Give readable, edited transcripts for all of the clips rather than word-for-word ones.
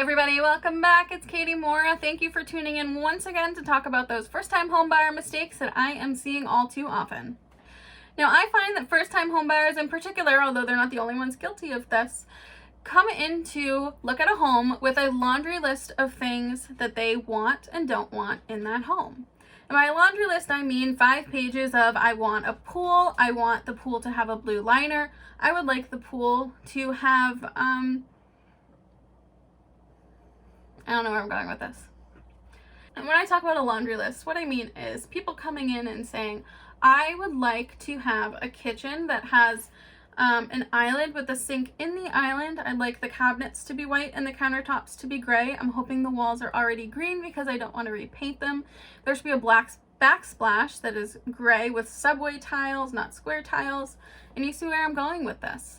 everybody, welcome back. It's Katie Mora. Thank you for tuning in once again to talk about those first-time homebuyer mistakes that I am seeing all too often. Now, I find that first-time homebuyers in particular, although they're not the only ones guilty of this, come in to look at a home with a laundry list of things that they want and don't want in that home. And by a laundry list, I mean 5 pages of I want a pool, I want the pool to have a blue liner, I would like the pool to have, I don't know where I'm going with this. And when I talk about a laundry list, what I mean is people coming in and saying, I would like to have a kitchen that has an island with a sink in the island. I'd like the cabinets to be white and the countertops to be gray. I'm hoping the walls are already green because I don't want to repaint them. There should be a black backsplash that is gray with subway tiles, not square tiles. And you see where I'm going with this.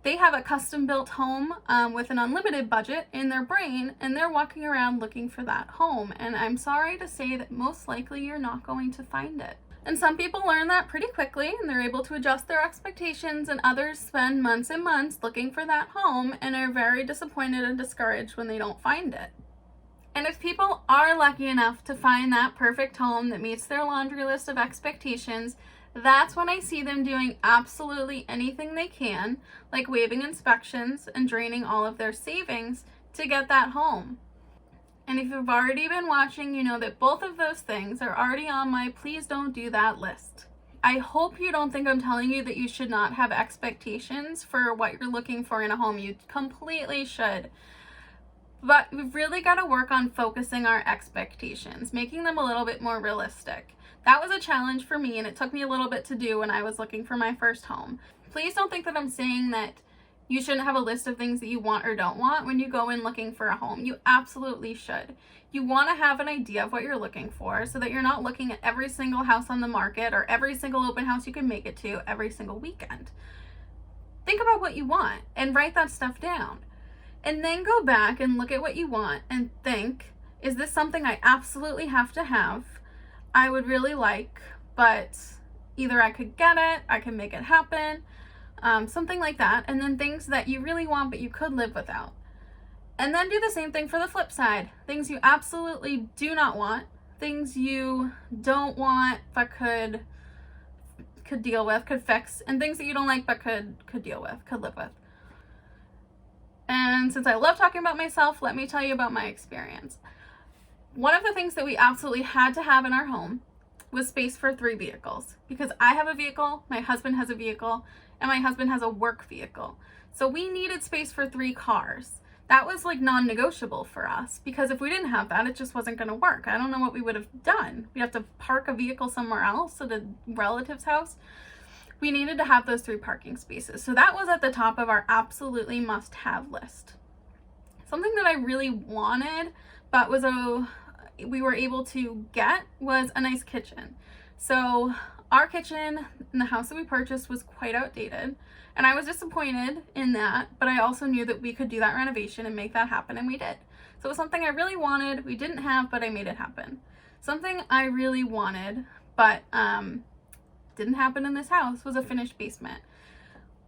They have a custom built home with an unlimited budget in their brain, and they're walking around looking for that home. And I'm sorry to say that most likely you're not going to find it. And some people learn that pretty quickly and they're able to adjust their expectations, and others spend months and months looking for that home and are very disappointed and discouraged when they don't find it. And if people are lucky enough to find that perfect home that meets their laundry list of expectations, that's when I see them doing absolutely anything they can, like waiving inspections and draining all of their savings to get that home. And if you've already been watching, you know that both of those things are already on my please don't do that list. I hope you don't think I'm telling you that you should not have expectations for what you're looking for in a home. You completely should. But we've really got to work on focusing our expectations, making them a little bit more realistic. That was a challenge for me, and it took me a little bit to do when I was looking for my first home. Please don't think that I'm saying that you shouldn't have a list of things that you want or don't want when you go in looking for a home. You absolutely should. You want to have an idea of what you're looking for so that you're not looking at every single house on the market or every single open house you can make it to every single weekend. Think about what you want and write that stuff down. And then go back and look at what you want and think, is this something I absolutely have to have? I would really like, but either I could get it, I can make it happen, something like that. And then things that you really want but you could live without. And then do the same thing for the flip side. Things you absolutely do not want, things you don't want but could deal with, could fix, and things that you don't like but could deal with, could live with. And since I love talking about myself, let me tell you about my experience. One of the things that we absolutely had to have in our home was space for 3 vehicles, because I have a vehicle, my husband has a vehicle, and my husband has a work vehicle. So we needed space for 3 cars. That was like non-negotiable for us, because if we didn't have that, it just wasn't going to work. I don't know what we would have done. We'd have to park a vehicle somewhere else at a relative's house. We needed to have those 3 parking spaces. So that was at the top of our absolutely must-have list. Something that I really wanted, but we were able to get, was a nice kitchen. So our kitchen in the house that we purchased was quite outdated, and I was disappointed in that, but I also knew that we could do that renovation and make that happen, and we did. So it was something I really wanted, we didn't have, but I made it happen. Something I really wanted, but didn't happen in this house, was a finished basement.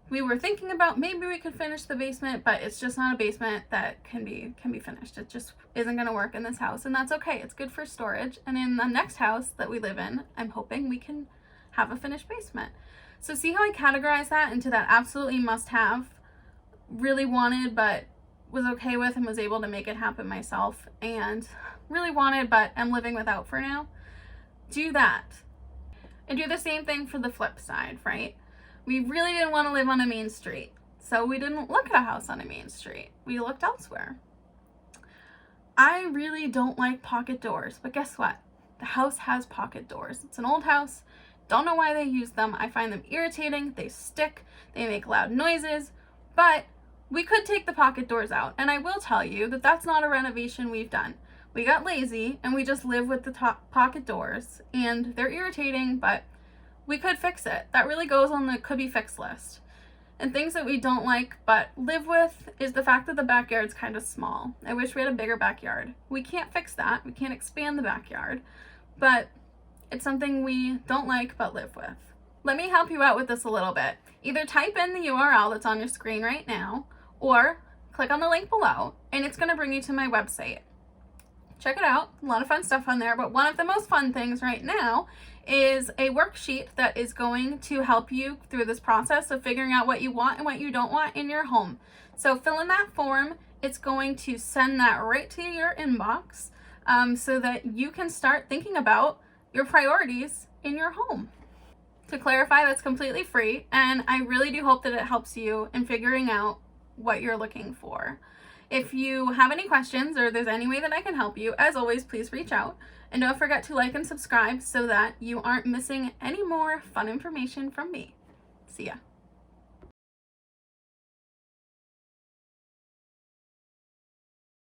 We were thinking about maybe we could finish the basement, but it's just not a basement that can be finished. It just isn't going to work in this house, and that's okay. It's good for storage. And in the next house that we live in, I'm hoping we can have a finished basement. So see how I categorize that into that absolutely must have, really wanted but was okay with and was able to make it happen myself, and really wanted but am living without for now? Do that. And do the same thing for the flip side, right? We really didn't want to live on a main street, so we didn't look at a house on a main street. We looked elsewhere. I really don't like pocket doors, but guess what? The house has pocket doors. It's an old house. Don't know why they use them. I find them irritating. They stick. They make loud noises. But we could take the pocket doors out, and I will tell you that that's not a renovation we've done. We got lazy, and we just live with the pocket doors, and they're irritating, but we could fix it. That really goes on the could be fixed list. And things that we don't like but live with is the fact that the backyard's kind of small. I wish we had a bigger backyard. We can't fix that. We can't expand the backyard, but it's something we don't like but live with. Let me help you out with this a little bit. Either type in the URL that's on your screen right now, or click on the link below, and it's going to bring you to my website. Check it out. A lot of fun stuff on there, but one of the most fun things right now is a worksheet that is going to help you through this process of figuring out what you want and what you don't want in your home. So fill in that form. It's going to send that right to your inbox, so that you can start thinking about your priorities in your home. To clarify, that's completely free, and I really do hope that it helps you in figuring out what you're looking for. If you have any questions or there's any way that I can help you, as always, please reach out. And don't forget to like and subscribe so that you aren't missing any more fun information from me. See ya.